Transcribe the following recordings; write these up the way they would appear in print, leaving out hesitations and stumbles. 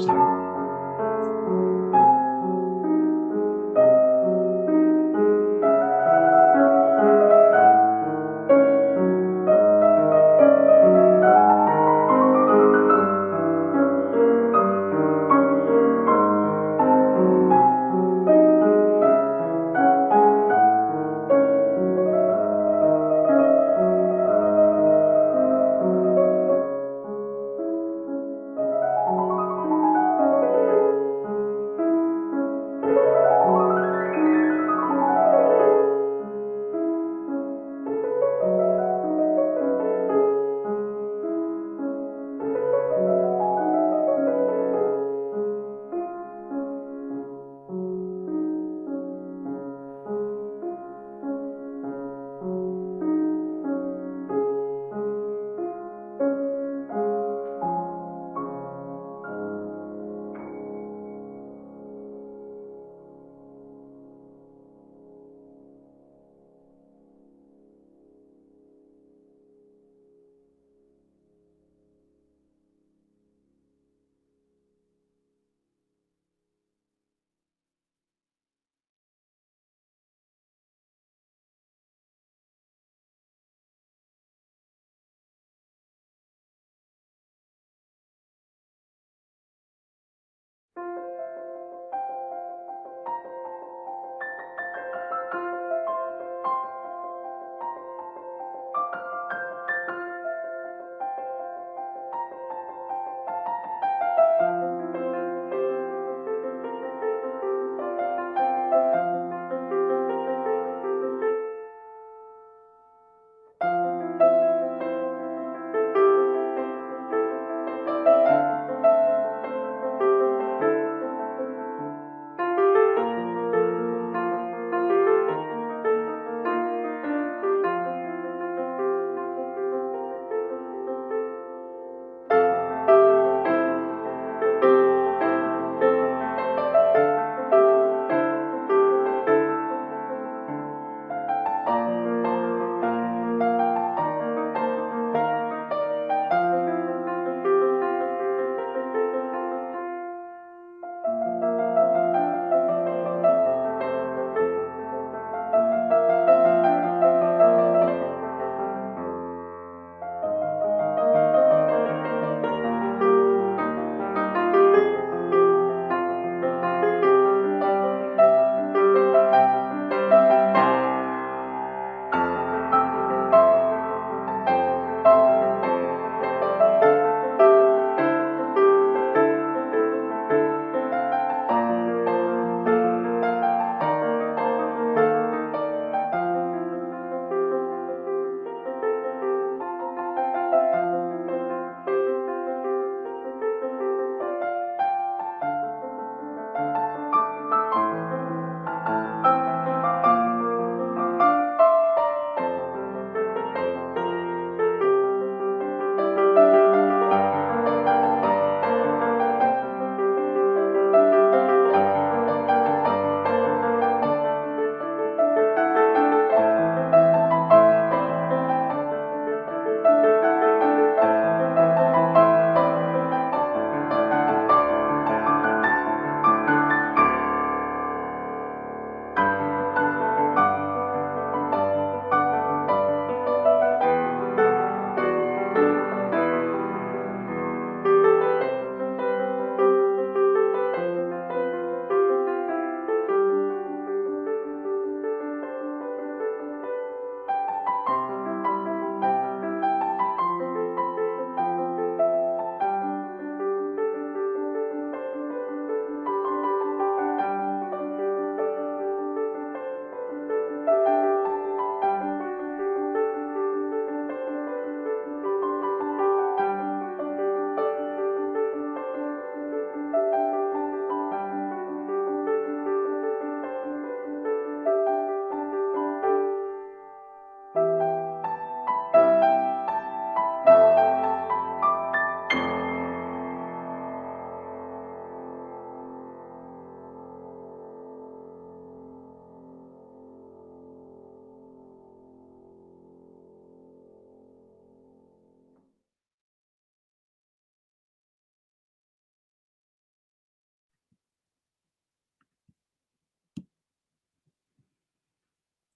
Sorry.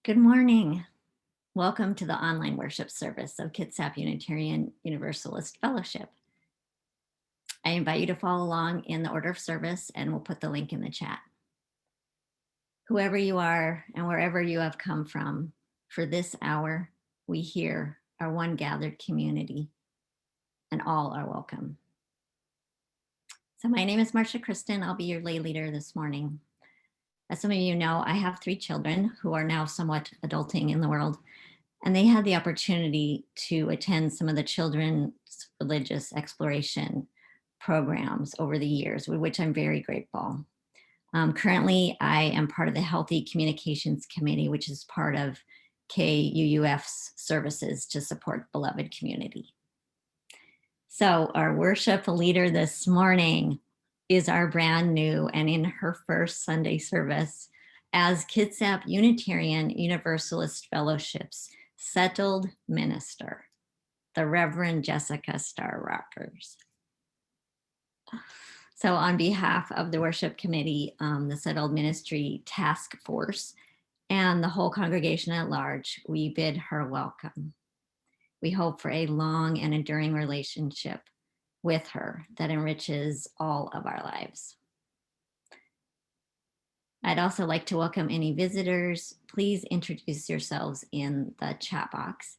Good morning. Welcome to the online worship service of Kitsap Unitarian Universalist Fellowship. I invite you to follow along in the order of service, and we'll put the link in the chat. Whoever you are and wherever you have come from, for this hour, we here are one gathered community, and all are welcome. So my name is Marcia Kristen. I'll be your lay leader this morning. As some of you know, I have 3 children who are now somewhat adulting in the world, and they had the opportunity to attend some of the children's religious exploration programs over the years, with which I'm very grateful. Currently, I am part of the Healthy Communications Committee, which is part of KUUF's services to support beloved community. So our worship leader this morning is our brand new and in her first Sunday service as Kitsap Unitarian Universalist Fellowship's settled minister, the Reverend Jessica Star Rockers. So on behalf of the worship committee, the Settled Ministry Task Force, and the whole congregation at large, we bid her welcome. We hope for a long and enduring relationship with her that enriches all of our lives. I'd also like to welcome any visitors. Please introduce yourselves in the chat box.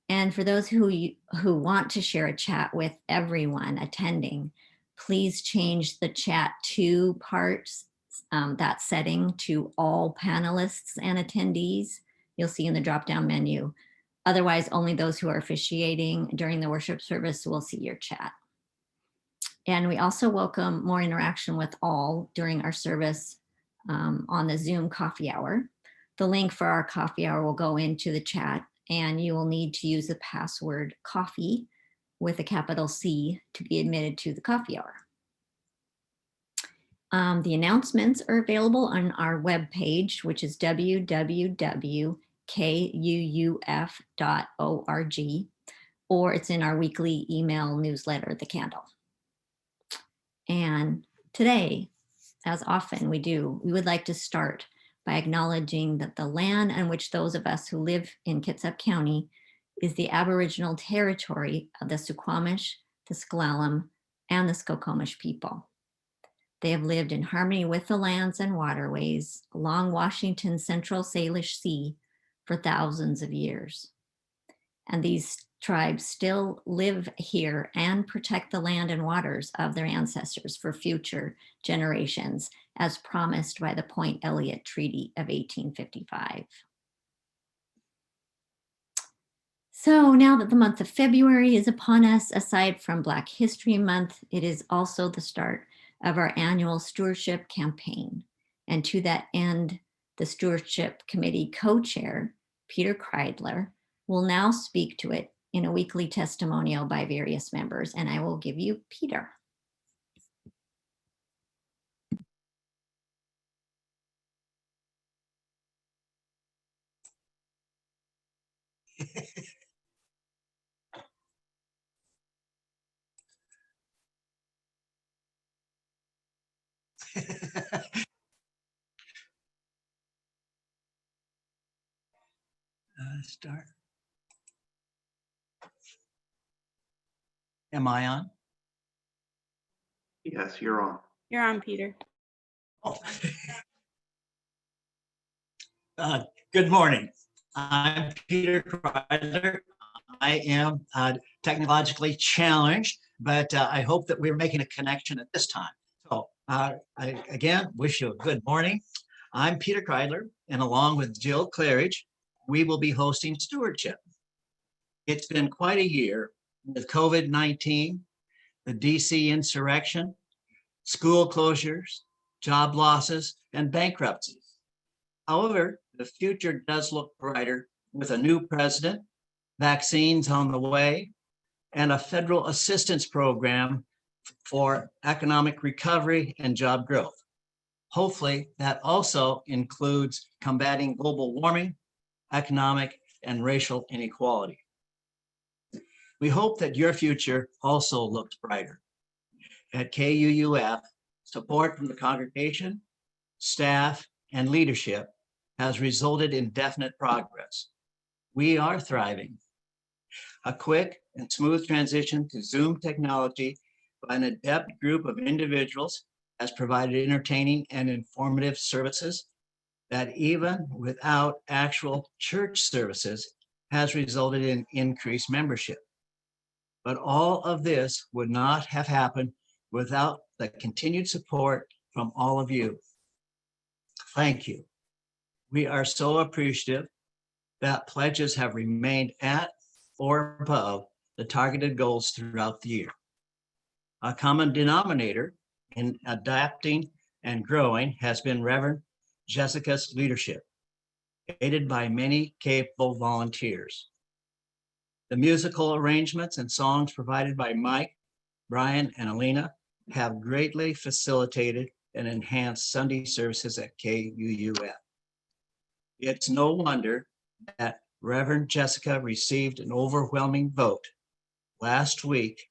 And for those who want to share a chat with everyone attending, please change the chat to parts, that setting to all panelists and attendees. You'll see in the drop-down menu. Otherwise, only those who are officiating during the worship service will see your chat. And we also welcome more interaction with all during our service on the Zoom coffee hour. The link for our coffee hour will go into the chat, and you will need to use the password coffee with a capital C to be admitted to the coffee hour. The announcements are available on our webpage, which is www.kuuf.org, or it's in our weekly email newsletter, The Candle. And today, as often we do, we would like to start by acknowledging that the land on which those of us who live in Kitsap County is the Aboriginal territory of the Suquamish, the S'Klallam, and the Skokomish people. They have lived in harmony with the lands and waterways along Washington's Central Salish Sea for thousands of years. And these tribes still live here and protect the land and waters of their ancestors for future generations, as promised by the Point Elliott Treaty of 1855. So now that the month of February is upon us, aside from Black History Month, it is also the start of our annual stewardship campaign. And to that end, the Stewardship Committee co-chair, Peter Kreidler, will now speak to it in a weekly testimonial by various members, and I will give you Peter. Start. Am I on? Yes, you're on. You're on, Peter. Oh. Good morning. I'm Peter Kreidler. I am technologically challenged, but I hope that we're making a connection at this time. So I again wish you a good morning. I'm Peter Kreidler, and along with Jill Claridge, we will be hosting Stewardship. It's been quite a year with COVID-19, the DC insurrection, school closures, job losses, and bankruptcies. However, the future does look brighter with a new president, vaccines on the way, and a federal assistance program for economic recovery and job growth. Hopefully, that also includes combating global warming, economic, and racial inequality. We hope that your future also looks brighter. At KUUF, support from the congregation, staff, and leadership has resulted in definite progress. We are thriving. A quick and smooth transition to Zoom technology by an adept group of individuals has provided entertaining and informative services that, even without actual church services, has resulted in increased membership. But all of this would not have happened without the continued support from all of you. Thank you. We are so appreciative that pledges have remained at or above the targeted goals throughout the year. A common denominator in adapting and growing has been Reverend Jessica's leadership, aided by many capable volunteers. The musical arrangements and songs provided by Mike, Brian, and Alina have greatly facilitated and enhanced Sunday services at KUUF. It's no wonder that Reverend Jessica received an overwhelming vote last week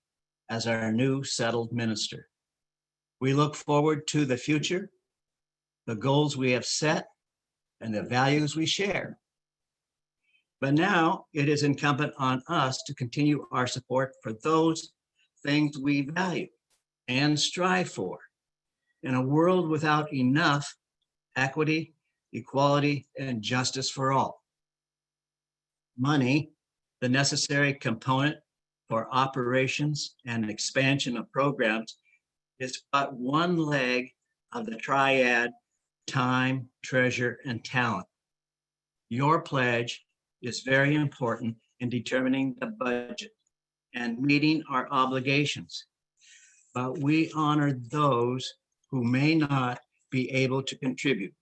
as our new settled minister. We look forward to the future, the goals we have set, and the values we share. But now it is incumbent on us to continue our support for those things we value and strive for. In a world without enough equity, equality, and justice for all. Money, the necessary component for operations and expansion of programs, is but one leg of the triad: time, treasure, and talent. Your pledge is very important in determining the budget and meeting our obligations. But we honor those who may not be able to contribute,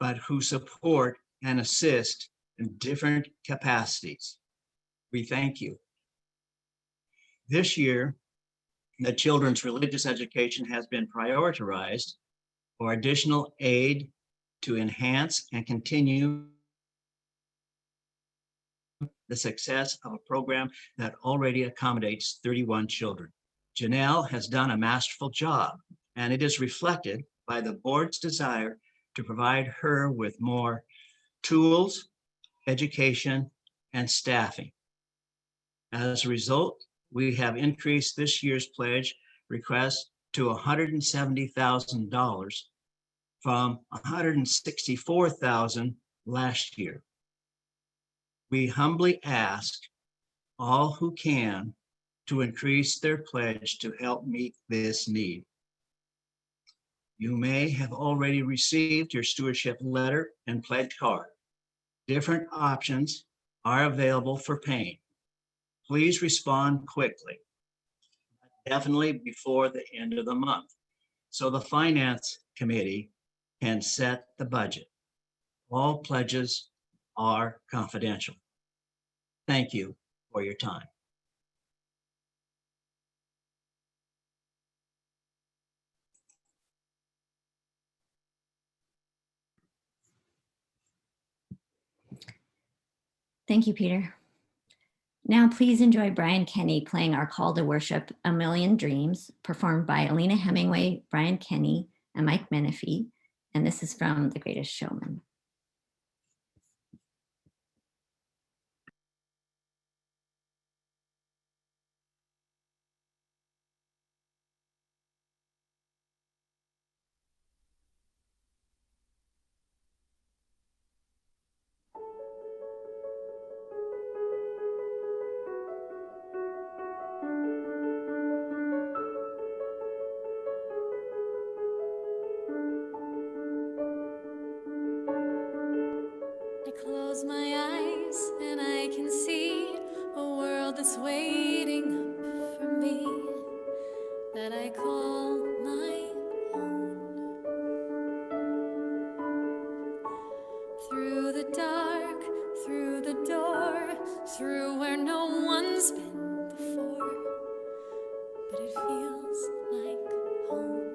but who support and assist in different capacities. We thank you. This year, the children's religious education has been prioritized for additional aid to enhance and continue the success of a program that already accommodates 31 children. Janelle has done a masterful job, and it is reflected by the board's desire to provide her with more tools, education, and staffing. As a result, we have increased this year's pledge request to $170,000 from $164,000 last year. We humbly ask all who can to increase their pledge to help meet this need. You may have already received your stewardship letter and pledge card. Different options are available for paying. Please respond quickly, definitely before the end of the month, so the Finance Committee can set the budget. All pledges are confidential. Thank you for your time. Thank you, Peter. Now, please enjoy Brian Kenny playing our call to worship, A Million Dreams, performed by Alina Hemingway, Brian Kenny, and Mike Menifee. And this is from The Greatest Showman. Close my eyes and I can see a world that's waiting up for me, that I call my own. Through the dark, through the door, through where no one's been before, but it feels like home.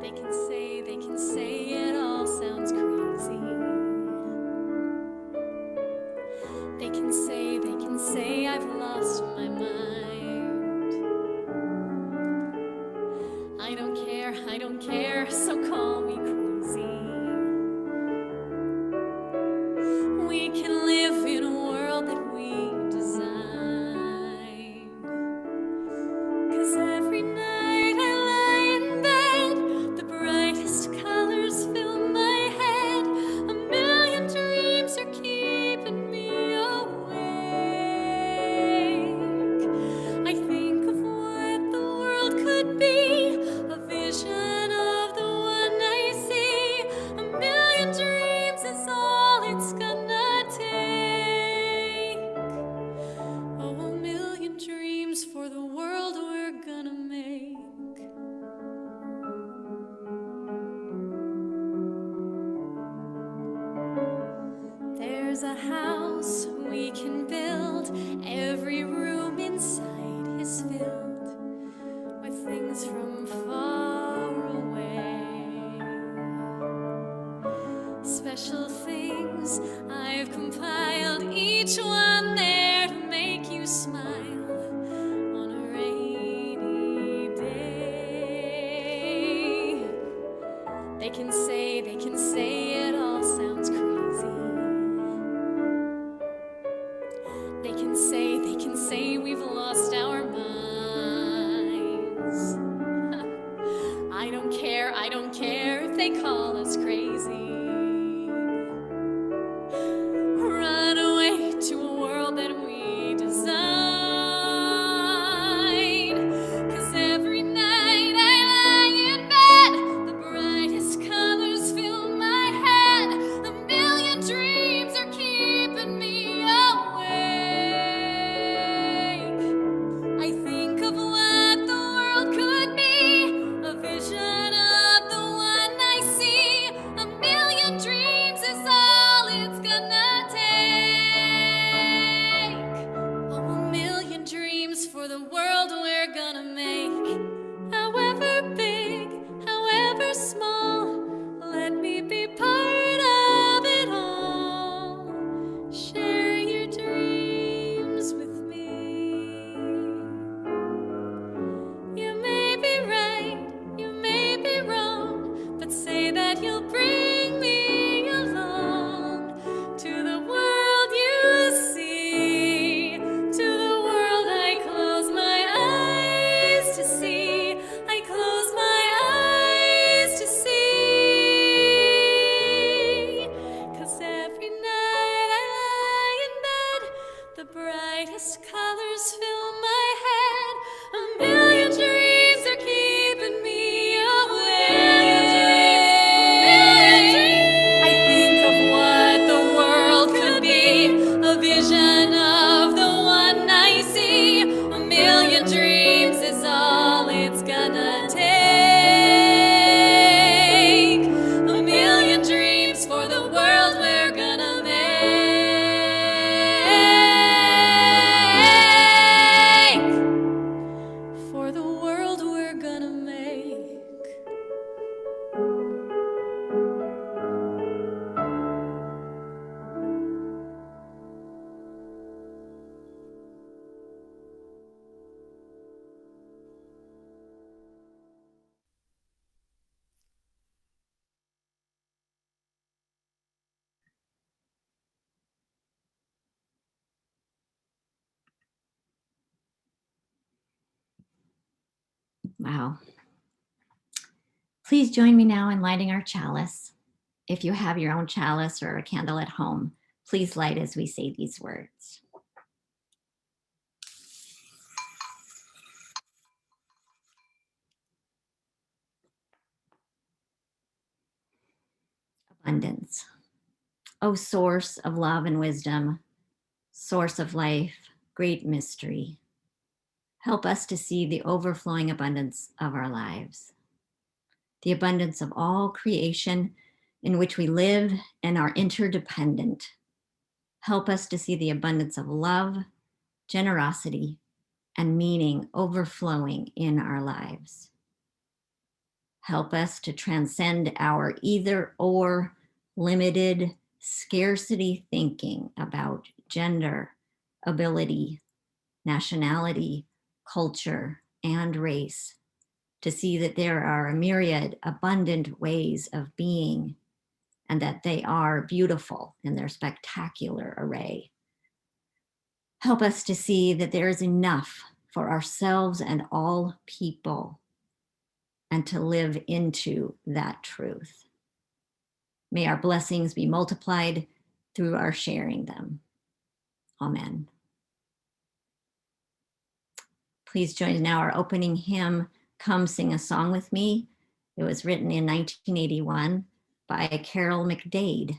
They can say it all sounds crazy. They can say I've lost my mind. I don't care, so call me is a house we can build. Every room inside is filled with things from far away. Special things I've compiled, each one there to make you smile on a rainy day. They can say it all sounds crazy. They can say we've lost our minds. I don't care if they call us crazy. Run away to a world that we design. 'Cause every night I lie in bed, the brightest colors fill my head. A million dreams are keeping me awake. I think of what the world could be, a vision of the one I see. A million dreams is all it's gonna take. Oh, a million dreams for the world we're gonna make. However big, however small, let me be part of it all. Share your dreams with me. You may be right, you may be wrong, but say that you'll bring me along to the world you see, to the world I close my eyes to see. I close my eyes to see. 'Cause every night I lie in bed, the brightest colors fill my head. A million dreams are keeping me awake. I think of what the world could be, a vision of the one I see. A million dreams is all it's gonna take. A million dreams for the world we're gonna make. For the world we're gonna make. Wow. Please join me now in lighting our chalice. If you have your own chalice or a candle at home, please light as we say these words. Abundance. O source of love and wisdom, source of life, great mystery. Help us to see the overflowing abundance of our lives, the abundance of all creation in which we live and are interdependent. Help us to see the abundance of love, generosity, and meaning overflowing in our lives. Help us to transcend our either or limited scarcity thinking about gender, ability, nationality, culture, and race, to see that there are a myriad abundant ways of being and that they are beautiful in their spectacular array. Help us to see that there is enough for ourselves and all people, and to live into that truth. May our blessings be multiplied through our sharing them. Amen. Please join now our opening hymn, Come Sing a Song With Me. It was written in 1981 by Carol McDade.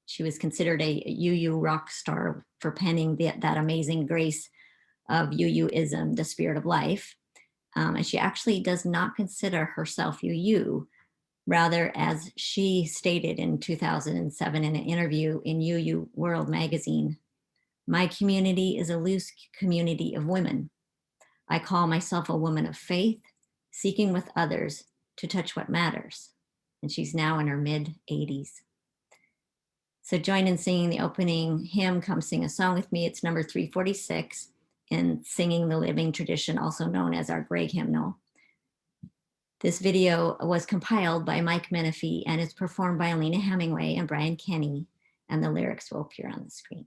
She was considered a UU rock star for penning that amazing grace of UUism, the spirit of life. And she actually does not consider herself UU, Rather, as she stated in 2007 in an interview in UU World magazine, my community is a loose community of women. I call myself a woman of faith, seeking with others to touch what matters. And she's now in her mid 80s. So join in singing the opening hymn, Come Sing a Song With Me. It's number 346 in Singing the Living Tradition, also known as our Greg hymnal. This video was compiled by Mike Menifee and is performed by Alina Hemingway and Brian Kenny, and the lyrics will appear on the screen.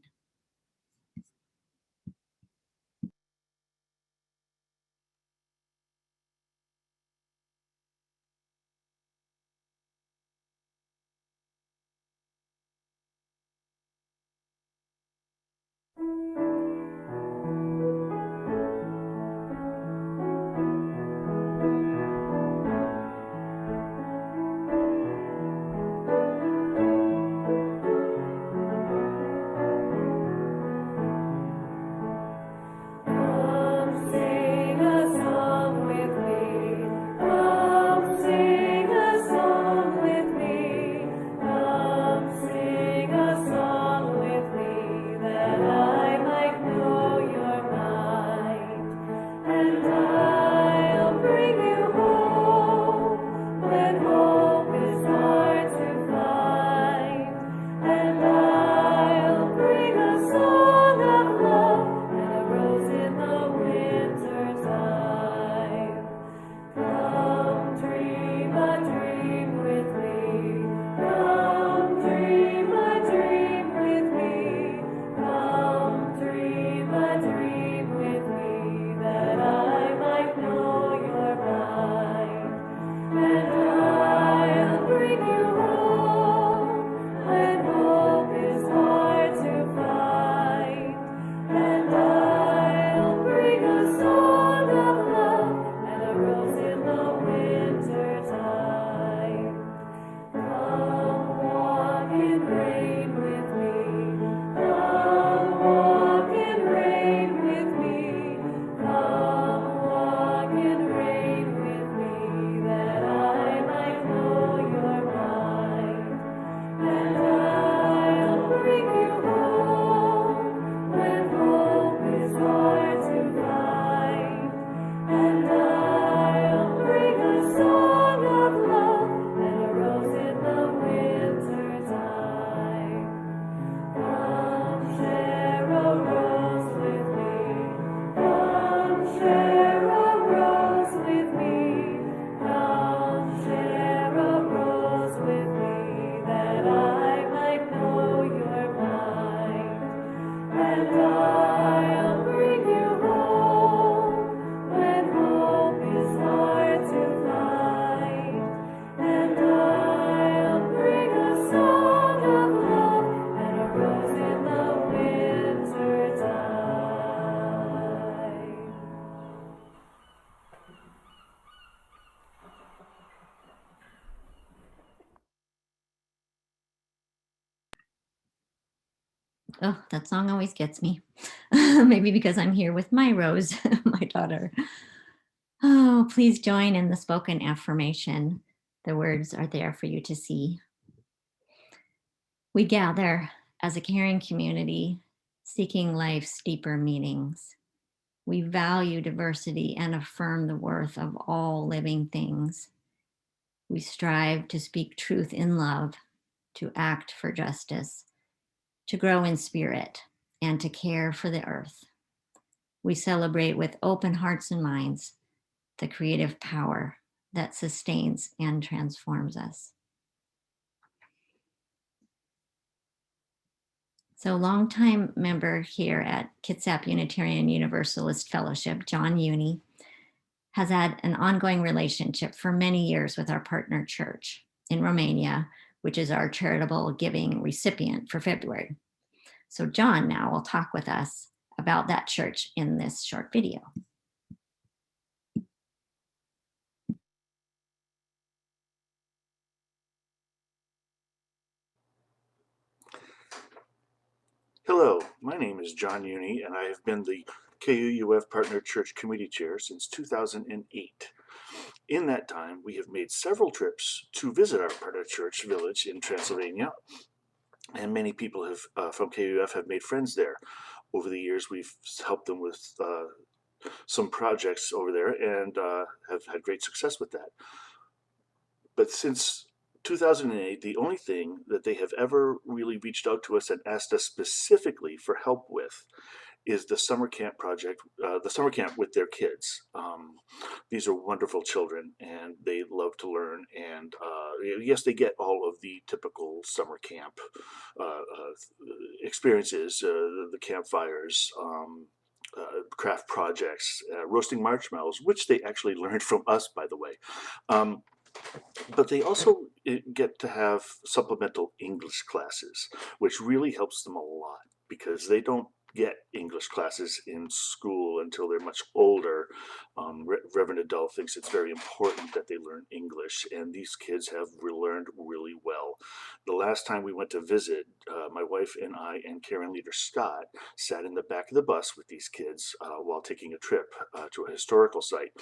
Oh, that song always gets me. Maybe because I'm here with my Rose, my daughter. Oh, please join in the spoken affirmation. The words are there for you to see. We gather as a caring community, seeking life's deeper meanings. We value diversity and affirm the worth of all living things. We strive to speak truth in love, to act for justice, to grow in spirit, and to care for the earth. We celebrate with open hearts and minds the creative power that sustains and transforms us. So longtime member here at Kitsap Unitarian Universalist Fellowship, John Uni, has had an ongoing relationship for many years with our partner church in Romania, which is our charitable giving recipient for February. So John now will talk with us about that church in this short video. Hello, my name is John Uni, and I have been the KUUF Partner Church Committee Chair since 2008. In that time, we have made several trips to visit our partner church village in Transylvania, and many people have from KUF have made friends there. Over the years, we've helped them with some projects over there and have had great success with that. But since 2008, the only thing that they have ever really reached out to us and asked us specifically for help with is the summer camp project, the summer camp with their kids. These are wonderful children and they love to learn. And yes, they get all of the typical summer camp experiences, the campfires, craft projects, roasting marshmallows, which they actually learned from us, by the way. But they also get to have supplemental English classes, which really helps them a lot because they don't get English classes in school until they're much older. Reverend Adult thinks it's very important that they learn English, and these kids have learned really well. The last time we went to visit, my wife and I and Karen Leader Scott sat in the back of the bus with these kids while taking a trip to a historical site.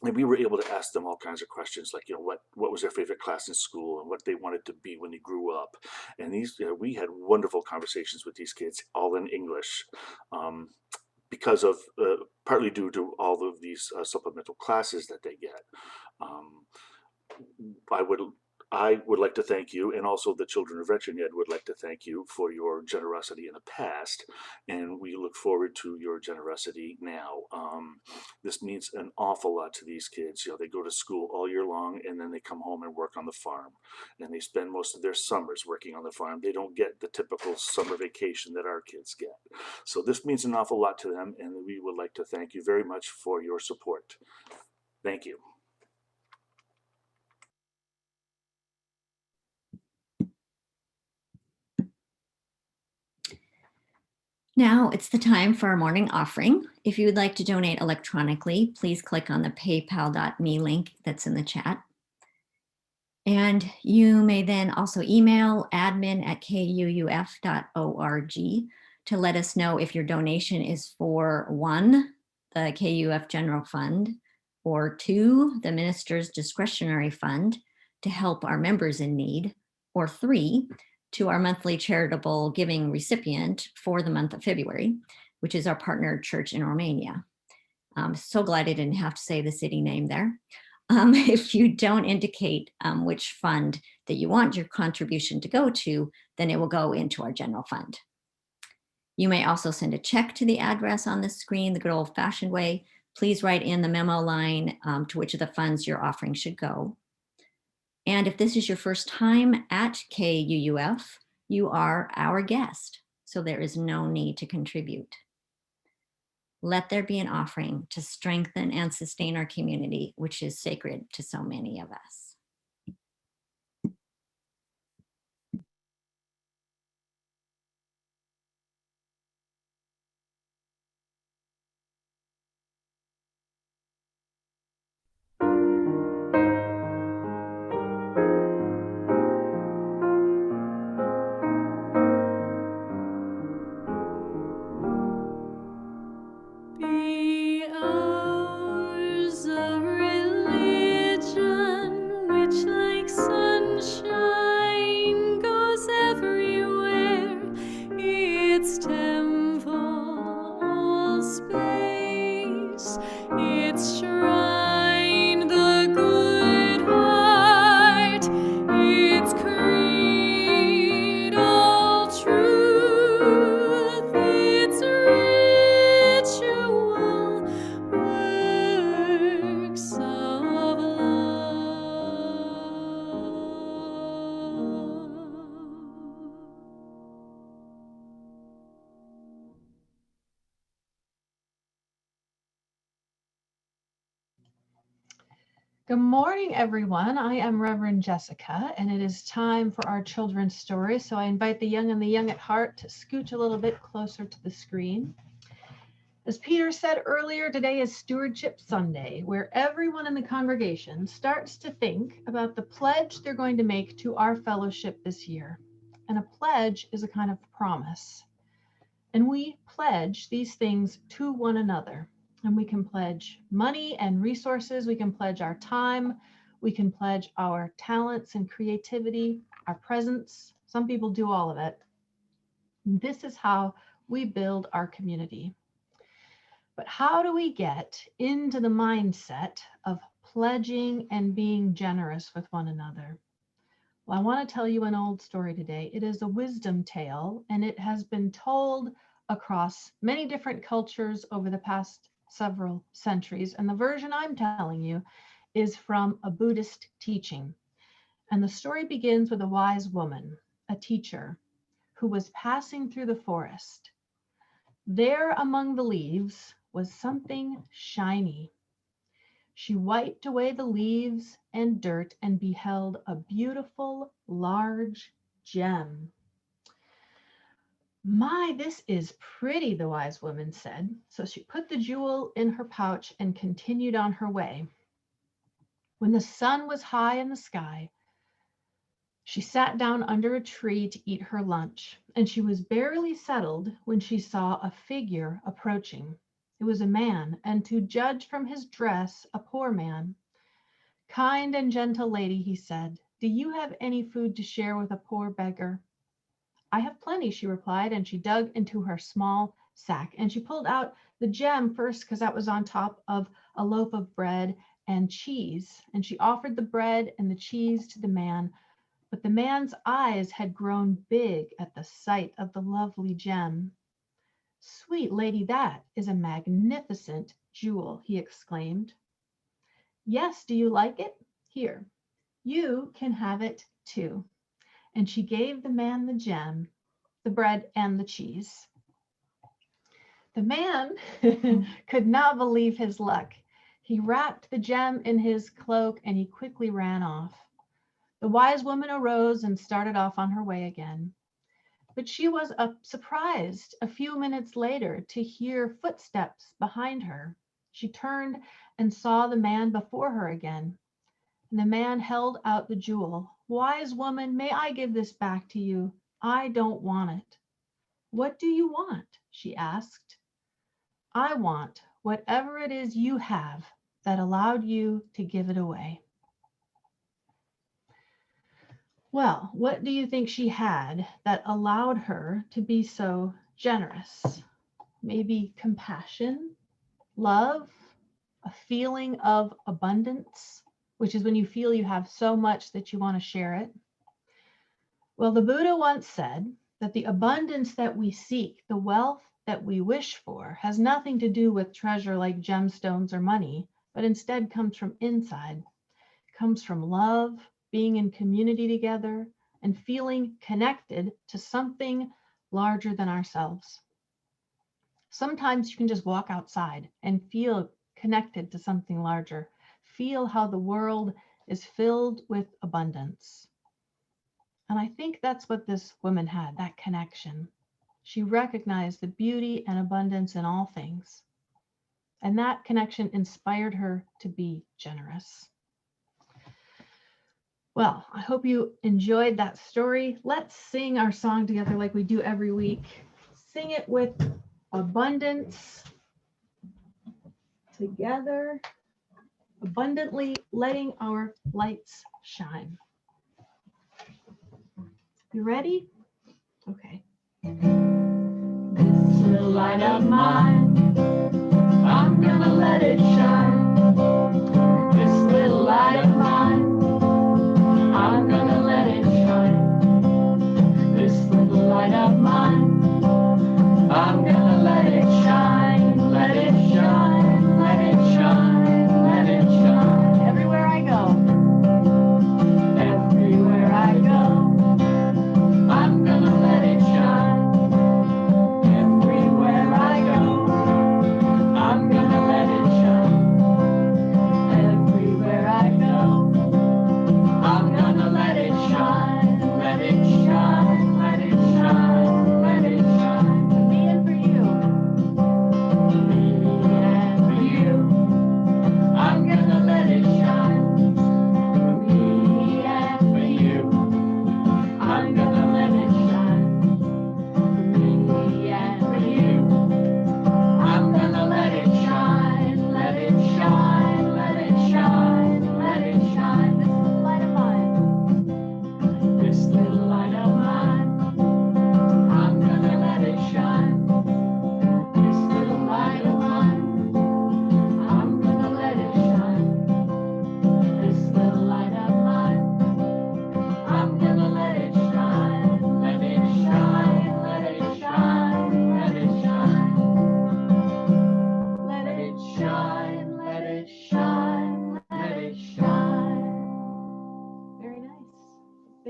And we were able to ask them all kinds of questions, like, what was their favorite class in school and what they wanted to be when they grew up. And we had wonderful conversations with these kids, all in English, because of partly due to all of these supplemental classes that they get. Um, I would like to thank you, and also the Children of Wretched Ed would like to thank you for your generosity in the past, and we look forward to your generosity now. This means an awful lot to these kids. They go to school all year long, and then they come home and work on the farm, and they spend most of their summers working on the farm. They don't get the typical summer vacation that our kids get. So this means an awful lot to them, and we would like to thank you very much for your support. Thank you. Now it's the time for our morning offering. If you would like to donate electronically, please click on the paypal.me link that's in the chat. And you may then also email admin@kuuf.org to let us know if your donation is for 1, the KUF General Fund, or 2, the Minister's Discretionary Fund to help our members in need, or 3, to our monthly charitable giving recipient for the month of February, which is our partner church in Romania. I'm so glad I didn't have to say the city name there. If you don't indicate which fund that you want your contribution to go to, then it will go into our general fund. You may also send a check to the address on the screen, the good old fashioned way. Please write in the memo line to which of the funds your offering should go. And if this is your first time at KUUF, you are our guest, so there is no need to contribute. Let there be an offering to strengthen and sustain our community, which is sacred to so many of us. Be ours a religion which, like sunshine, goes everywhere. Its temple, all space, its shrine, the good heart, its creed, all truth, its ritual works of love. Good morning, everyone. I am Reverend Jessica, and it is time for our children's story. So I invite the young and the young at heart to scooch a little bit closer to the screen. As Peter said earlier, today is Stewardship Sunday, where everyone in the congregation starts to think about the pledge they're going to make to our fellowship this year. And a pledge is a kind of promise. And we pledge these things to one another. And we can pledge money and resources. We can pledge our time. We can pledge our talents and creativity, our presence. Some people do all of it. This is how we build our community. But how do we get into the mindset of pledging and being generous with one another? Well, I want to tell you an old story today. It is a wisdom tale, and it has been told across many different cultures over the past several centuries. And the version I'm telling you is from a Buddhist teaching. And the story begins with a wise woman, a teacher, who was passing through the forest. There among the leaves was something shiny. She wiped away the leaves and dirt and beheld a beautiful, large gem. My, this is pretty, the wise woman said. So she put the jewel in her pouch and continued on her way. When the sun was high in the sky, she sat down under a tree to eat her lunch, and she was barely settled when she saw a figure approaching. It was a man, and to judge from his dress, a poor man. Kind and gentle lady, he said, do you have any food to share with a poor beggar? I have plenty, she replied, and she dug into her small sack, and she pulled out the gem first because that was on top of a loaf of bread and cheese, and she offered the bread and the cheese to the man. But the man's eyes had grown big at the sight of the lovely gem. Sweet lady, that is a magnificent jewel, he exclaimed. Yes, do you like it? Here, you can have it too. And she gave the man the gem, the bread, and the cheese. The man could not believe his luck. He wrapped the gem in his cloak and he quickly ran off. The wise woman arose and started off on her way again. But she was surprised a few minutes later to hear footsteps behind her. She turned and saw the man before her again. And the man held out the jewel. Wise woman, may I give this back to you? I don't want it. What do you want? She asked. I want whatever it is you have that allowed you to give it away. Well, what do you think she had that allowed her to be so generous? Maybe compassion, love, a feeling of abundance, which is when you feel you have so much that you want to share it. Well, the Buddha once said that the abundance that we seek, the wealth that we wish for, has nothing to do with treasure like gemstones or money, but instead comes from inside, comes from love, being in community together, and feeling connected to something larger than ourselves. Sometimes you can just walk outside and feel connected to something larger. Feel how the world is filled with abundance. And I think that's what this woman had, that connection. She recognized the beauty and abundance in all things. And that connection inspired her to be generous. Well, I hope you enjoyed that story. Let's sing our song together like we do every week. Sing it with abundance together, abundantly letting our lights shine. You ready? Okay. This little light of mine, I'm gonna let it shine. This little light of mine, I'm gonna let it shine. This little light of mine, I'm gonna let it shine, let it shine, let it shine, let it shine. Everywhere I go, everywhere I go, I'm gonna let it shine. Everywhere I go, I'm gonna let it shine.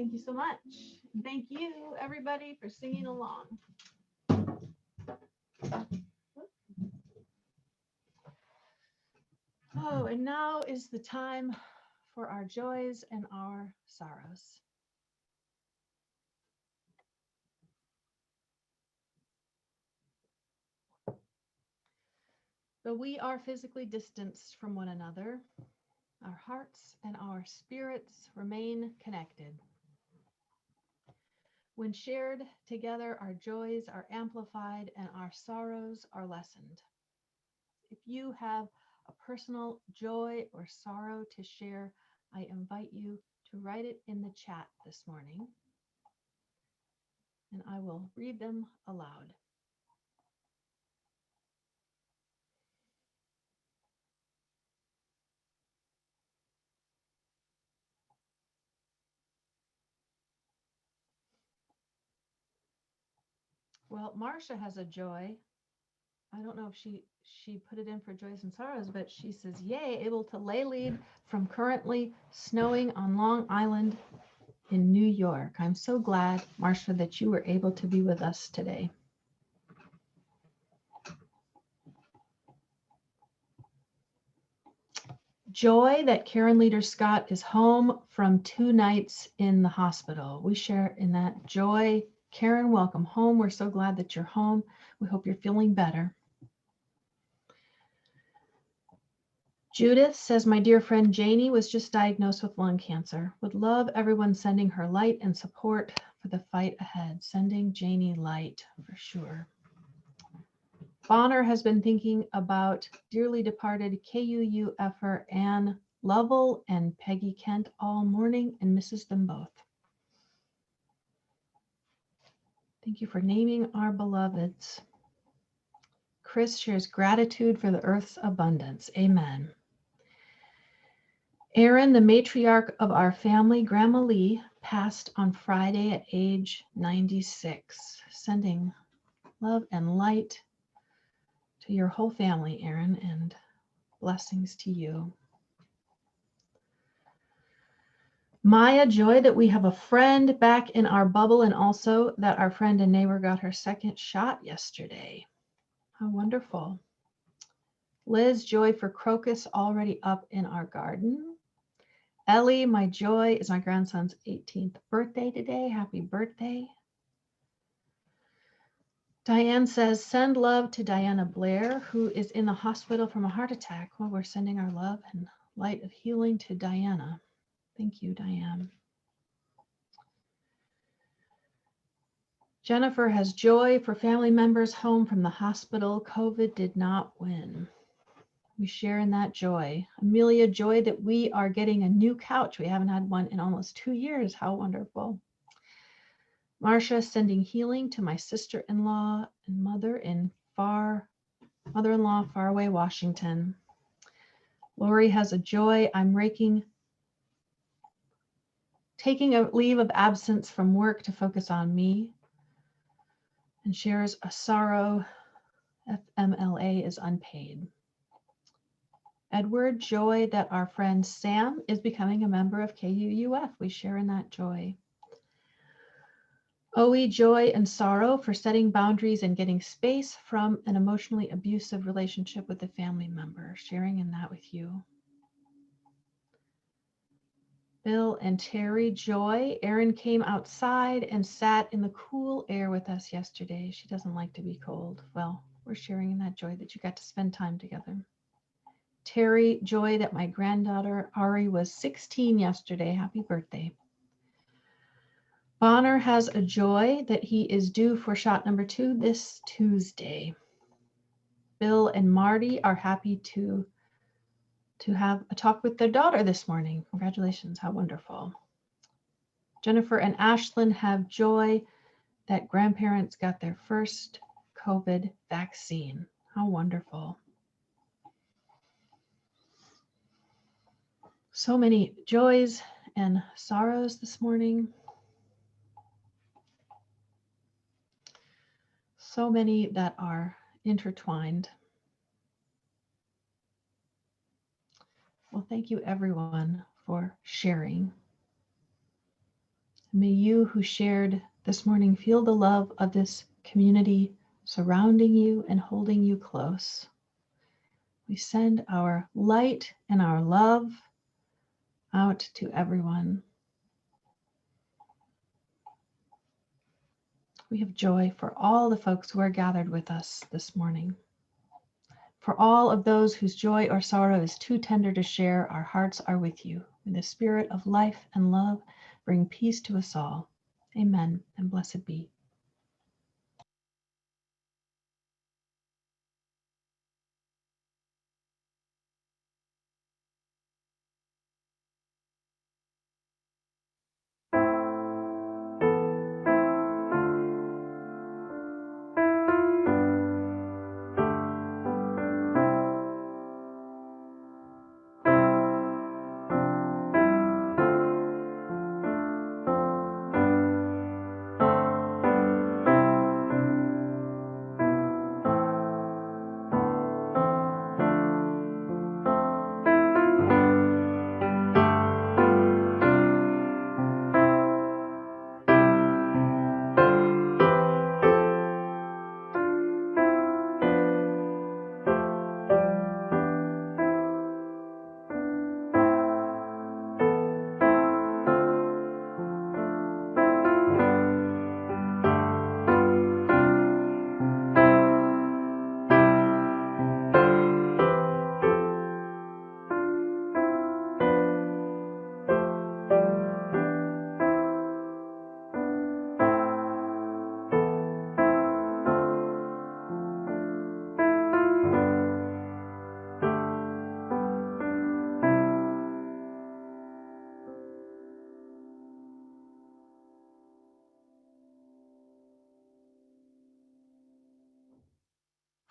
Thank you so much. And thank you, everybody, for singing along. Oh, and now is the time for our joys and our sorrows. Though we are physically distanced from one another, our hearts and our spirits remain connected. When shared together, our joys are amplified and our sorrows are lessened. If you have a personal joy or sorrow to share, I invite you to write it in the chat this morning, and I will read them aloud. Well, Marcia has a joy. I don't know if she put it in for joys and sorrows, but she says, yay, able to lay lead from currently snowing on Long Island in New York. I'm so glad, Marcia, that you were able to be with us today. Joy that Karen Leader Scott is home from 2 nights in the hospital. We share in that joy. Karen, welcome home. We're so glad that you're home. We hope you're feeling better. Judith says, my dear friend Janie was just diagnosed with lung cancer. Would love everyone sending her light and support for the fight ahead. Sending Janie light for sure. Bonner has been thinking about dearly departed KUUFer Ann Lovell and Peggy Kent all morning and misses them both. Thank you for naming our beloveds. Chris shares gratitude for the earth's abundance. Amen. Erin, the matriarch of our family, Grandma Lee, passed on Friday at age 96. Sending love and light to your whole family, Erin, and blessings to you. Maya, joy that we have a friend back in our bubble and also that our friend and neighbor got her second shot yesterday. How wonderful. Liz, joy for crocus already up in our garden. Ellie, my joy is my grandson's 18th birthday today. Happy birthday. Diane says, send love to Diana Blair, who is in the hospital from a heart attack. Well, we're sending our love and light of healing to Diana. Thank you, Diane. Jennifer has joy for family members home from the hospital. COVID did not win. We share in that joy. Amelia, joy that we are getting a new couch. We haven't had one in almost 2 years. How wonderful. Marcia, sending healing to my sister-in-law and mother-in-law, far away, Washington. Lori has a joy. I'm taking a leave of absence from work to focus on me, and shares a sorrow. FMLA is unpaid. Edward, joy that our friend Sam is becoming a member of KUUF. We share in that joy. OE, joy and sorrow for setting boundaries and getting space from an emotionally abusive relationship with a family member. Sharing in that with you. Bill and Terry, joy. Erin came outside and sat in the cool air with us yesterday. She doesn't like to be cold. Well, we're sharing in that joy that you got to spend time together. Terry, joy that my granddaughter Ari was 16 yesterday. Happy birthday. Bonner has a joy that he is due for shot number 2 this Tuesday. Bill and Marty are happy to have a talk with their daughter this morning. Congratulations, how wonderful. Jennifer and Ashlyn have joy that grandparents got their first COVID vaccine. How wonderful. So many joys and sorrows this morning. So many that are intertwined. Well, thank you everyone for sharing. May you who shared this morning feel the love of this community surrounding you and holding you close. We send our light and our love out to everyone. We have joy for all the folks who are gathered with us this morning. For all of those whose joy or sorrow is too tender to share, our hearts are with you. May the spirit of life and love bring peace to us all. Amen and blessed be.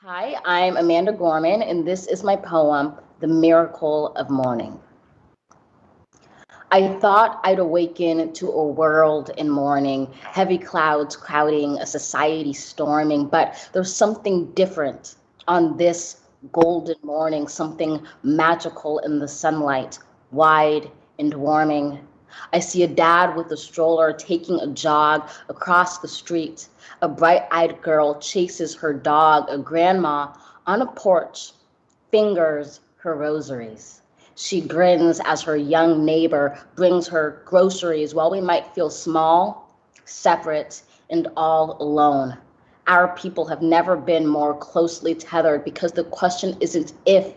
Hi, I'm Amanda Gorman, and this is my poem, The Miracle of Morning. I thought I'd awaken to a world in mourning, heavy clouds crowding, a society storming, but there's something different on this golden morning, something magical in the sunlight, wide and warming. I see a dad with a stroller taking a jog across the street. A bright-eyed girl chases her dog, a grandma on a porch fingers her rosaries. She grins as her young neighbor brings her groceries while we might feel small, separate, and all alone. Our people have never been more closely tethered because the question isn't if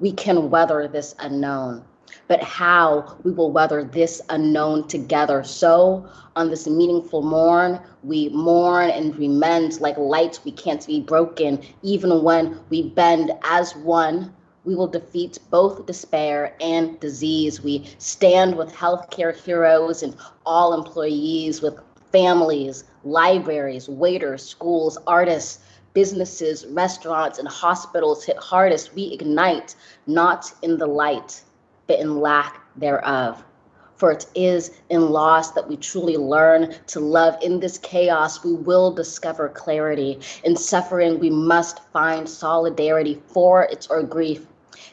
we can weather this unknown, but how we will weather this unknown together. So on this meaningful morn, we mourn and we mend like lights we can't be broken. Even when we bend as one, we will defeat both despair and disease. We stand with healthcare heroes and all employees, with families, libraries, waiters, schools, artists, businesses, restaurants, and hospitals hit hardest. We ignite, not in the light, but in lack thereof. For it is in loss that we truly learn to love. In this chaos, we will discover clarity. In suffering, we must find solidarity, for it's our grief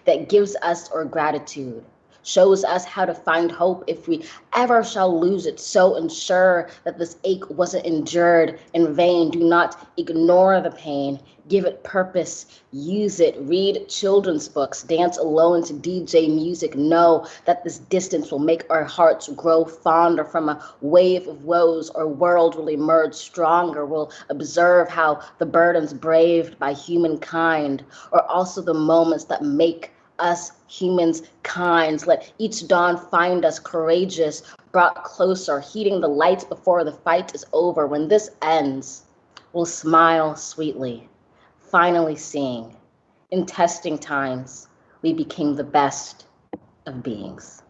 that gives us our gratitude, shows us how to find hope if we ever shall lose it. So ensure that this ache wasn't endured in vain. Do not ignore the pain. Give it purpose, use it, read children's books, dance alone to DJ music. Know that this distance will make our hearts grow fonder. From a wave of woes, our world will emerge stronger. We'll observe how the burdens braved by humankind are also the moments that make us humans kind. Let each dawn find us courageous, brought closer, heeding the lights before the fight is over. When this ends, we'll smile sweetly, finally seeing, in testing times, we became the best of beings.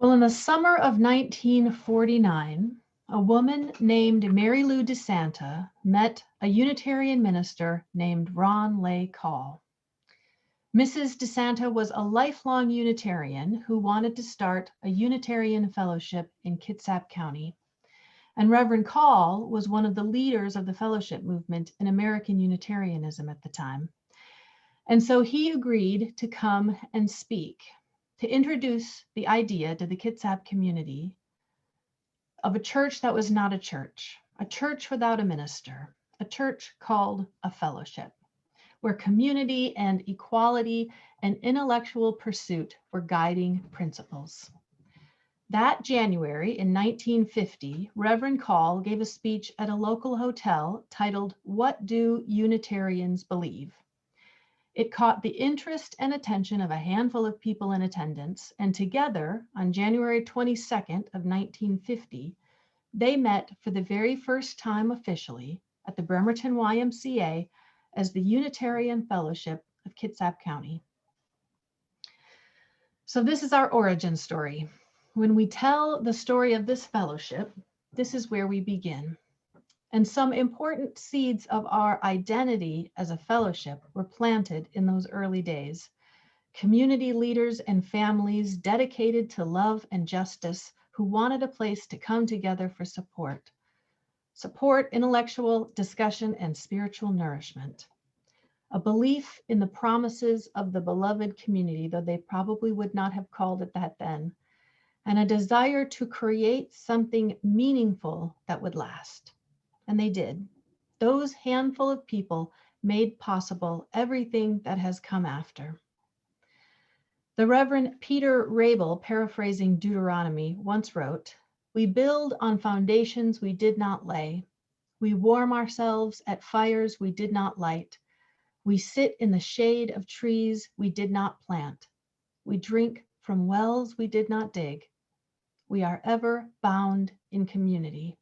Well, in the summer of 1949, a woman named Mary Lou DeSanta met a Unitarian minister named Ron Lay Call. Mrs. DeSanta was a lifelong Unitarian who wanted to start a Unitarian fellowship in Kitsap County. And Reverend Call was one of the leaders of the fellowship movement in American Unitarianism at the time. And so he agreed to come and speak, to introduce the idea to the Kitsap community of a church that was not a church without a minister, a church called a fellowship, where community and equality and intellectual pursuit were guiding principles. That January in 1950, Reverend Call gave a speech at a local hotel titled, "What Do Unitarians Believe?" It caught the interest and attention of a handful of people in attendance, and together on January 22nd of 1950, they met for the very first time officially at the Bremerton YMCA as the Unitarian Fellowship of Kitsap County. So this is our origin story. When we tell the story of this fellowship, this is where we begin. And some important seeds of our identity as a fellowship were planted in those early days. Community leaders and families dedicated to love and justice who wanted a place to come together for support, intellectual discussion, and spiritual nourishment. A belief in the promises of the beloved community, though they probably would not have called it that then, and a desire to create something meaningful that would last. And they did. Those handful of people made possible everything that has come after. The Reverend Peter Rabel, paraphrasing Deuteronomy, once wrote, "We build on foundations we did not lay. We warm ourselves at fires we did not light. We sit in the shade of trees we did not plant. We drink from wells we did not dig. We are ever bound in community."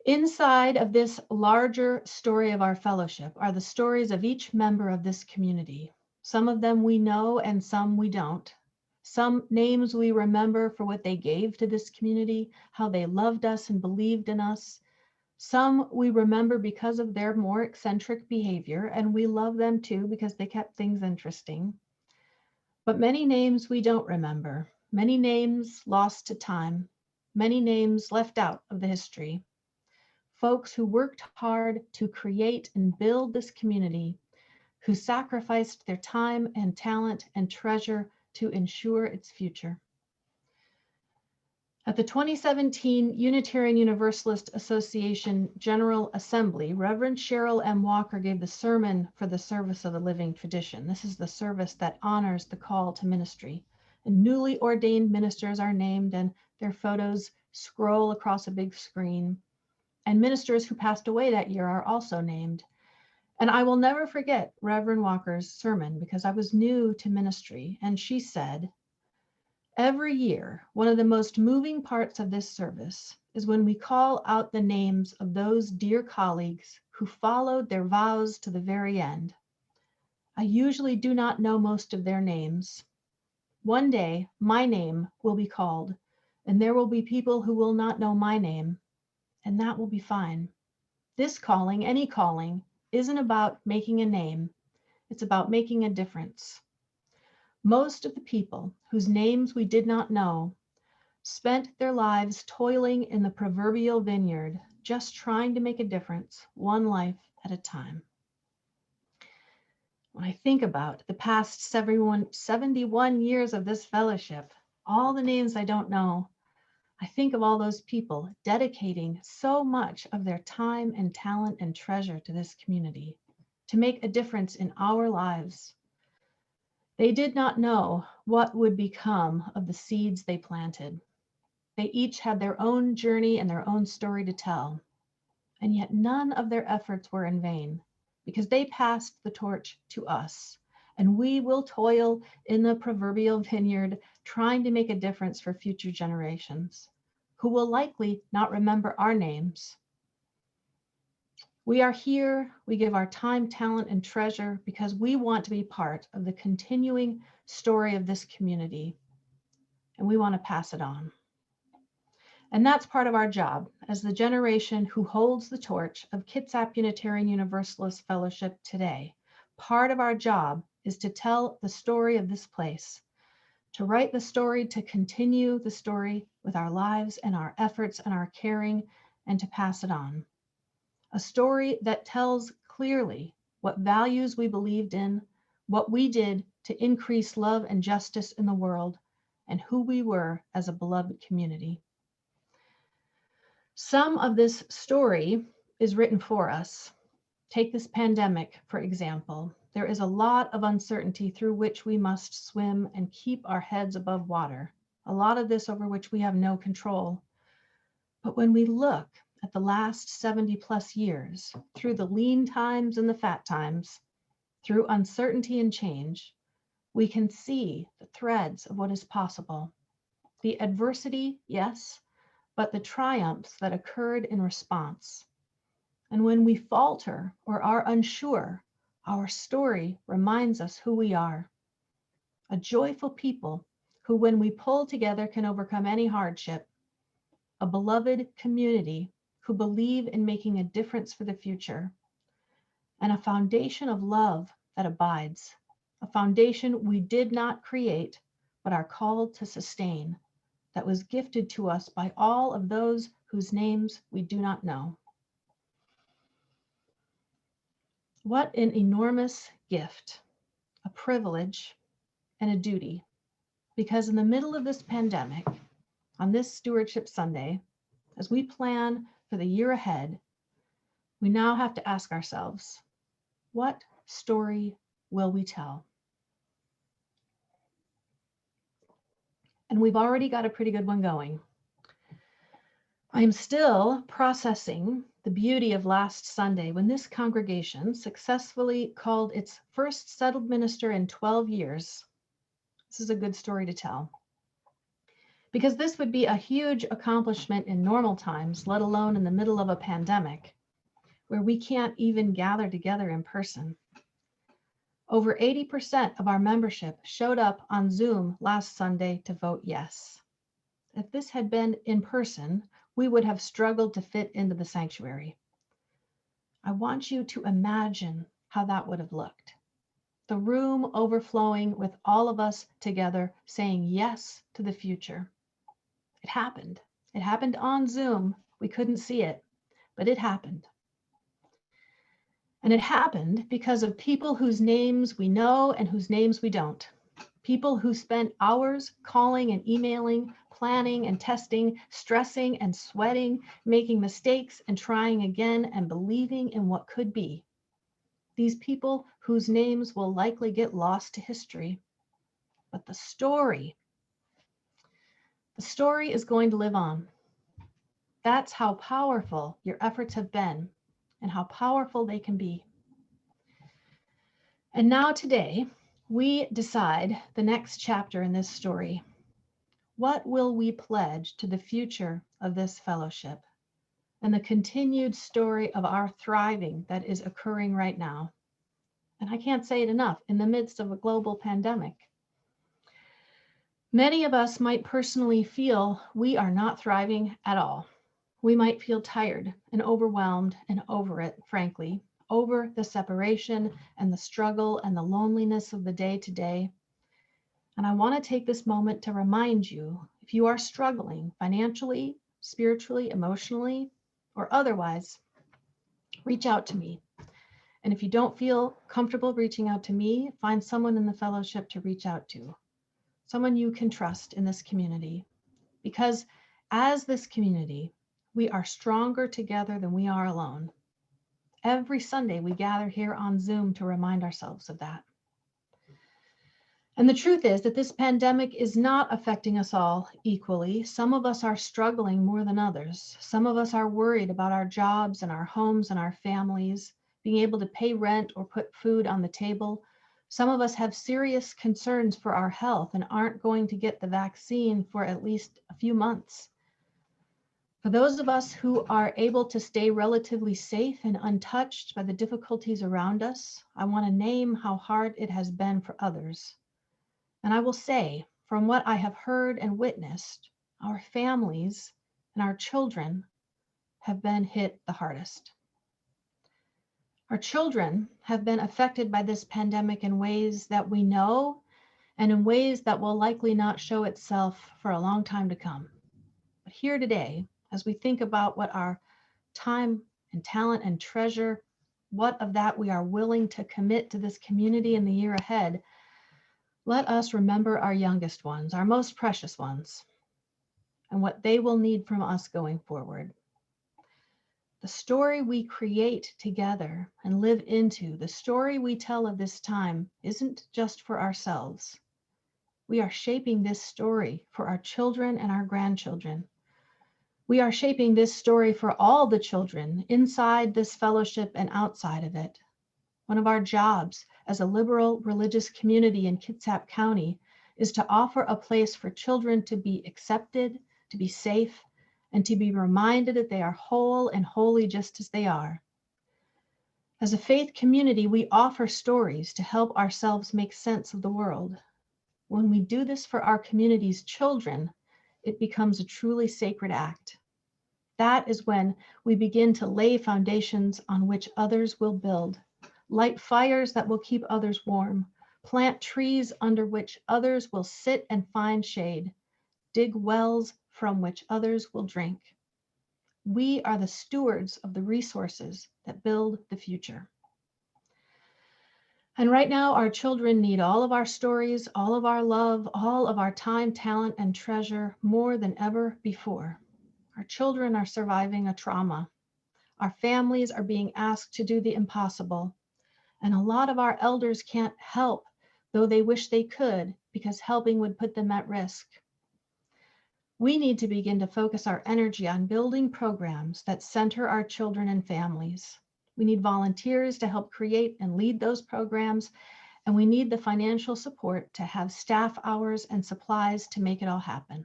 Inside of this larger story of our fellowship are the stories of each member of this community. Some of them we know and some we don't. Some names we remember for what they gave to this community, how they loved us and believed in us. Some we remember because of their more eccentric behavior, and we love them too because they kept things interesting. But many names we don't remember, many names lost to time, many names left out of the history. Folks who worked hard to create and build this community, who sacrificed their time and talent and treasure to ensure its future. At the 2017 Unitarian Universalist Association General Assembly, Reverend Cheryl M. Walker gave the sermon for the service of the living tradition. This is the service that honors the call to ministry. And newly ordained ministers are named and their photos scroll across a big screen. And ministers who passed away that year are also named. And I will never forget Reverend Walker's sermon because I was new to ministry. And she said, "Every year, one of the most moving parts of this service is when we call out the names of those dear colleagues who followed their vows to the very end. I usually do not know most of their names. One day, my name will be called, and there will be people who will not know my name, and that will be fine. This calling, any calling, isn't about making a name. It's about making a difference. Most of the people whose names we did not know spent their lives toiling in the proverbial vineyard, just trying to make a difference, one life at a time." When I think about the past 71 years of this fellowship, all the names I don't know, I think of all those people dedicating so much of their time and talent and treasure to this community, to make a difference in our lives. They did not know what would become of the seeds they planted. They each had their own journey and their own story to tell. And yet none of their efforts were in vain because they passed the torch to us. And we will toil in the proverbial vineyard trying to make a difference for future generations who will likely not remember our names. We are here, we give our time, talent, and treasure because we want to be part of the continuing story of this community. and we want to pass it on. And that's part of our job as the generation who holds the torch of Kitsap Unitarian Universalist Fellowship today. Part of our job is to tell the story of this place, to write the story, to continue the story with our lives and our efforts and our caring, and to pass it on. A story that tells clearly what values we believed in, what we did to increase love and justice in the world, and who we were as a beloved community. Some of this story is written for us. Take this pandemic, for example. There is a lot of uncertainty through which we must swim and keep our heads above water. A lot of this over which we have no control. But when we look at the last 70 plus years, through the lean times and the fat times, through uncertainty and change, we can see the threads of what is possible. The adversity, yes, but the triumphs that occurred in response. And when we falter or are unsure, our story reminds us who we are. A joyful people who, when we pull together, can overcome any hardship. A beloved community who believe in making a difference for the future. And a foundation of love that abides. A foundation we did not create, but are called to sustain, that was gifted to us by all of those whose names we do not know. What an enormous gift, a privilege, and a duty. Because in the middle of this pandemic, on this Stewardship Sunday, as we plan for the year ahead, we now have to ask ourselves, what story will we tell? And we've already got a pretty good one going. I'm still processing the beauty of last Sunday when this congregation successfully called its first settled minister in 12 years. This is a good story to tell. Because this would be a huge accomplishment in normal times, let alone in the middle of a pandemic, where we can't even gather together in person. Over 80% of our membership showed up on Zoom last Sunday to vote yes. If this had been in person, we would have struggled to fit into the sanctuary. I want you to imagine how that would have looked. The room overflowing with all of us together saying yes to the future. It happened. It happened on Zoom. We couldn't see it, but it happened. And it happened because of people whose names we know and whose names we don't. People who spent hours calling and emailing, planning and testing, stressing and sweating, making mistakes and trying again and believing in what could be. These people whose names will likely get lost to history. But the story is going to live on. That's how powerful your efforts have been and how powerful they can be. And now today, we decide the next chapter in this story. What will we pledge to the future of this fellowship and the continued story of our thriving that is occurring right now? And I can't say it enough, in the midst of a global pandemic. Many of us might personally feel we are not thriving at all. We might feel tired and overwhelmed and over it, frankly, over the separation and the struggle and the loneliness of the day to day. And I want to take this moment to remind you, if you are struggling financially, spiritually, emotionally, or otherwise, reach out to me. And if you don't feel comfortable reaching out to me, find someone in the fellowship to reach out to, someone you can trust in this community. Because as this community, we are stronger together than we are alone. Every Sunday, we gather here on Zoom to remind ourselves of that. And the truth is that this pandemic is not affecting us all equally. Some of us are struggling more than others. Some of us are worried about our jobs and our homes and our families, being able to pay rent or put food on the table. Some of us have serious concerns for our health and aren't going to get the vaccine for at least a few months. For those of us who are able to stay relatively safe and untouched by the difficulties around us, I want to name how hard it has been for others. And I will say, from what I have heard and witnessed, our families and our children have been hit the hardest. Our children have been affected by this pandemic in ways that we know and in ways that will likely not show itself for a long time to come. But here today, as we think about what our time and talent and treasure, what of that we are willing to commit to this community in the year ahead, let us remember our youngest ones, our most precious ones, and what they will need from us going forward. The story we create together and live into, the story we tell of this time, isn't just for ourselves. We are shaping this story for our children and our grandchildren. We are shaping this story for all the children inside this fellowship and outside of it. One of our jobs as a liberal religious community in Kitsap County is to offer a place for children to be accepted, to be safe, and to be reminded that they are whole and holy just as they are. As a faith community, we offer stories to help ourselves make sense of the world. When we do this for our community's children, it becomes a truly sacred act. That is when we begin to lay foundations on which others will build, light fires that will keep others warm, plant trees under which others will sit and find shade, dig wells from which others will drink. We are the stewards of the resources that build the future. And right now, our children need all of our stories, all of our love, all of our time, talent, and treasure more than ever before. Our children are surviving a trauma. Our families are being asked to do the impossible. And a lot of our elders can't help, though they wish they could, because helping would put them at risk. We need to begin to focus our energy on building programs that center our children and families. We need volunteers to help create and lead those programs, and we need the financial support to have staff hours and supplies to make it all happen.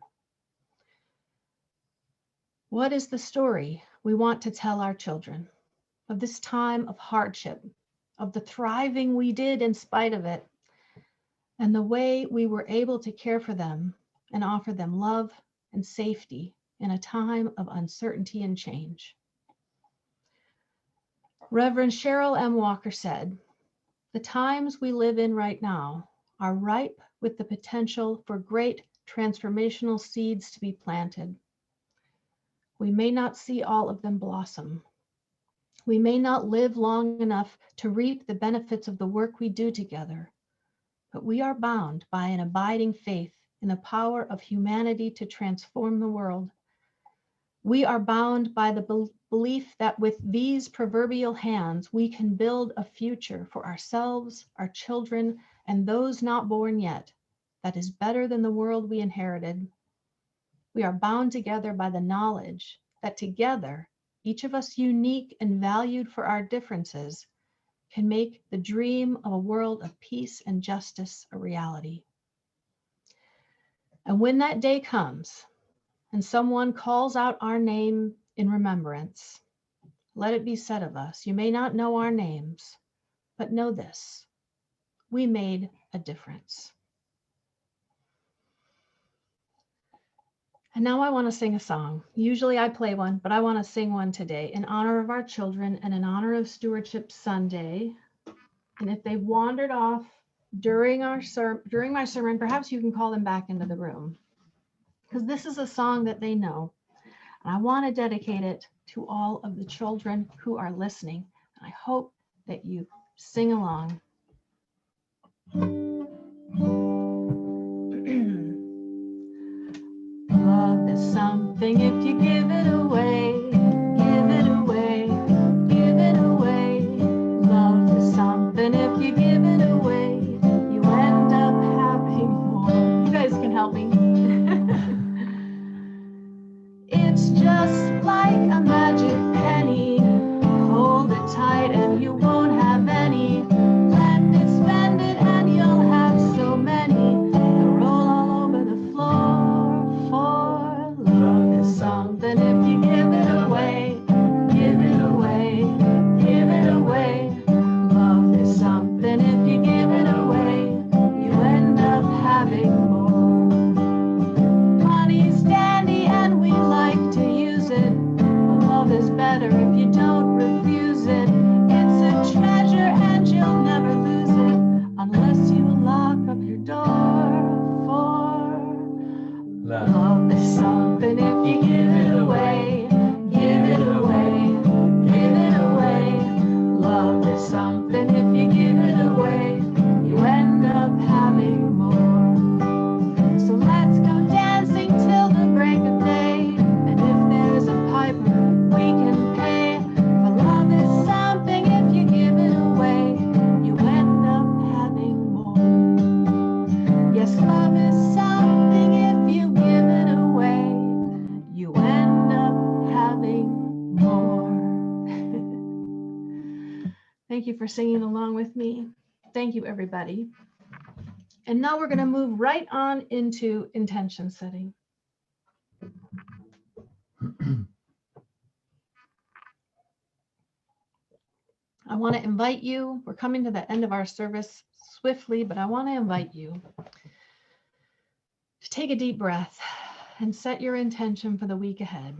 What is the story we want to tell our children of this time of hardship, of the thriving we did in spite of it, and the way we were able to care for them and offer them love and safety in a time of uncertainty and change? Reverend Cheryl M. Walker said, "The times we live in right now are ripe with the potential for great transformational seeds to be planted. We may not see all of them blossom. We may not live long enough to reap the benefits of the work we do together, but we are bound by an abiding faith in the power of humanity to transform the world. We are bound by the belief that with these proverbial hands, we can build a future for ourselves, our children, and those not born yet that is better than the world we inherited. We are bound together by the knowledge that together, each of us unique and valued for our differences, can make the dream of a world of peace and justice a reality." And when that day comes and someone calls out our name in remembrance, let it be said of us, you may not know our names, but know this: we made a difference. And now I want to sing a song. Usually I play one, but I want to sing one today in honor of our children and in honor of Stewardship Sunday. And if they wandered off during my sermon, perhaps you can call them back into the room, because this is a song that they know. And I want to dedicate it to all of the children who are listening. And I hope that you sing along. Love is something if you give it away, give it away, give it away. Love is something if you give it away, you end up having more. You guys can help me. It's just like a magic penny. Hold it tight and you won't have any. Lend it, spend it, and you'll have so many. They'll roll all over the floor. For love is something if you give it away. Thank you for singing along with me. Thank you, everybody. And now we're going to move right on into intention setting. I want to invite you, we're coming to the end of our service swiftly, but I want to invite you to take a deep breath and set your intention for the week ahead.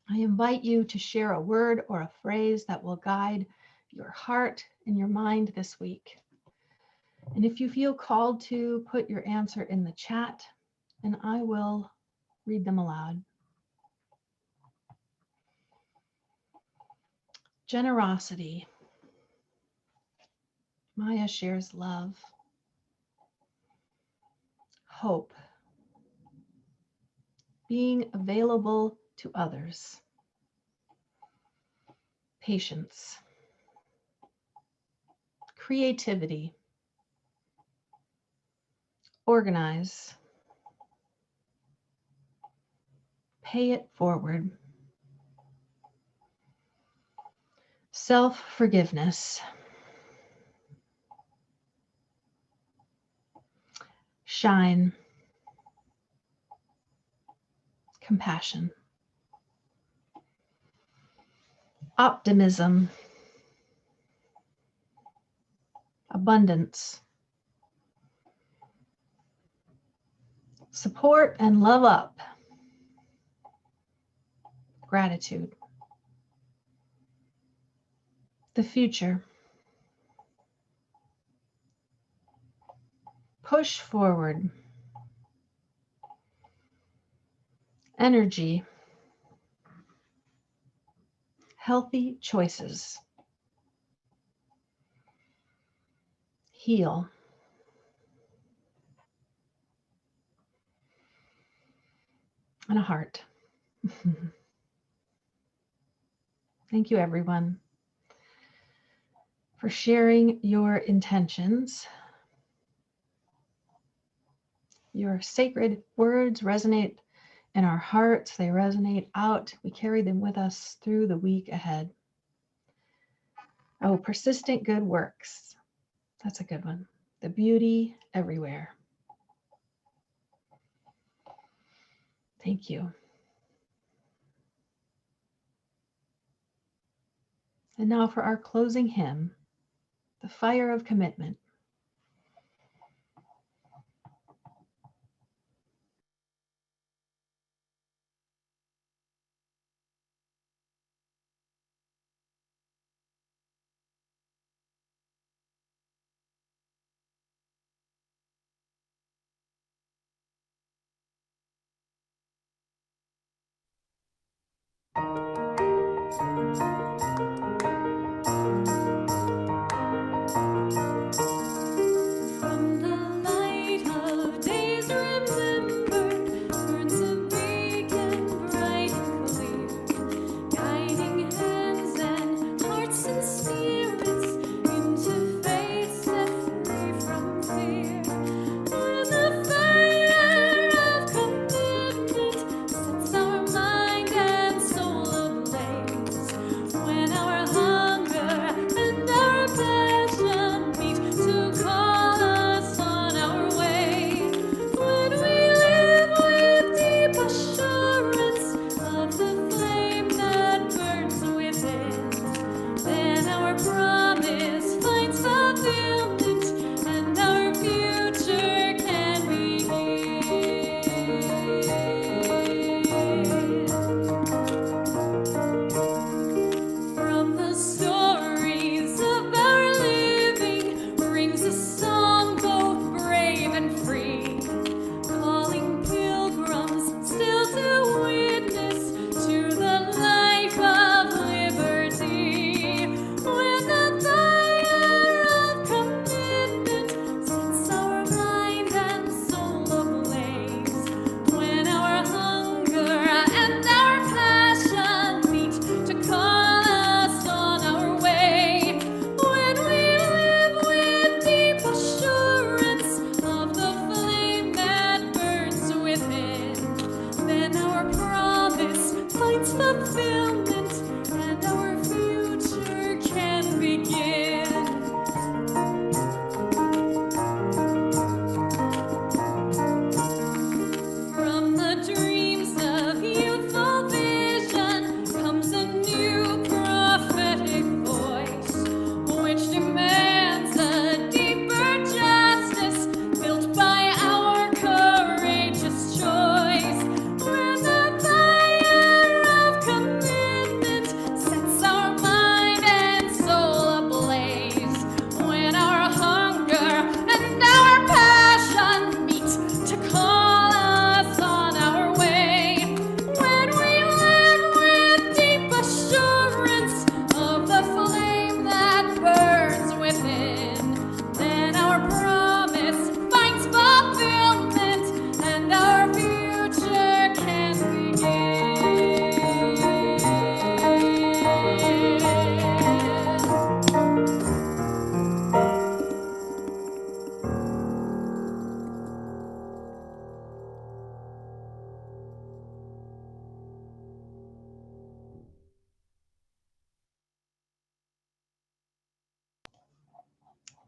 I invite you to share a word or a phrase that will guide your heart and your mind this week. And if you feel called to, put your answer in the chat and I will read them aloud. Generosity. Maya shares love. Hope. Being available to others. Patience. Creativity. Organize. Pay it forward. Self-forgiveness. Shine. Compassion. Optimism. Abundance. Support and love up. Gratitude. The future. Push forward. Energy. Healthy choices. Heal. And a heart. Thank you, everyone, for sharing your intentions. Your sacred words resonate in our hearts. They resonate out. We carry them with us through the week ahead. Oh, persistent good works. That's a good one. The beauty everywhere. Thank you. And now for our closing hymn, The Fire of Commitment.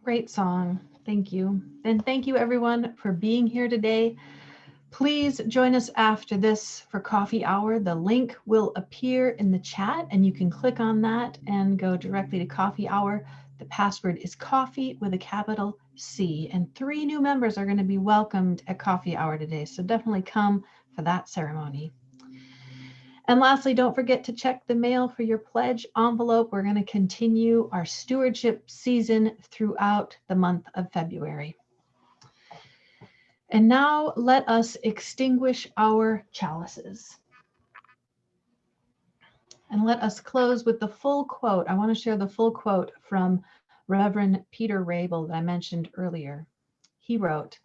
Great song. Thank you. And thank you everyone for being here today. Please join us after this for coffee hour. The link will appear in the chat and you can click on that and go directly to coffee hour. The password is coffee with a capital C, and 3 new members are going to be welcomed at coffee hour today. So definitely come for that ceremony. And lastly, don't forget to check the mail for your pledge envelope. We're going to continue our stewardship season throughout the month of February. And now let us extinguish our chalices. And let us close with the full quote. I want to share the full quote from Reverend Peter Rabel that I mentioned earlier. He wrote,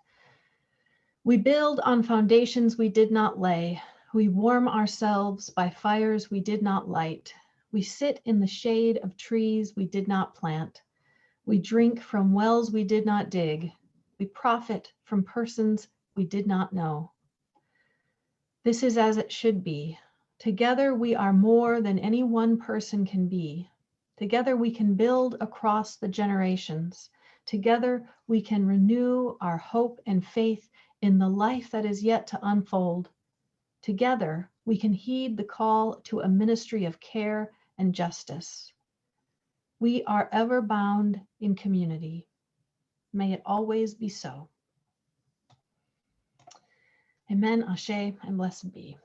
"We build on foundations we did not lay. We warm ourselves by fires we did not light. We sit in the shade of trees we did not plant. We drink from wells we did not dig. We profit from persons we did not know. This is as it should be. Together we are more than any one person can be. Together we can build across the generations. Together we can renew our hope and faith in the life that is yet to unfold. Together we can heed the call to a ministry of care and justice. We are ever bound in community. May it always be so." Amen, Ashe, and blessed be.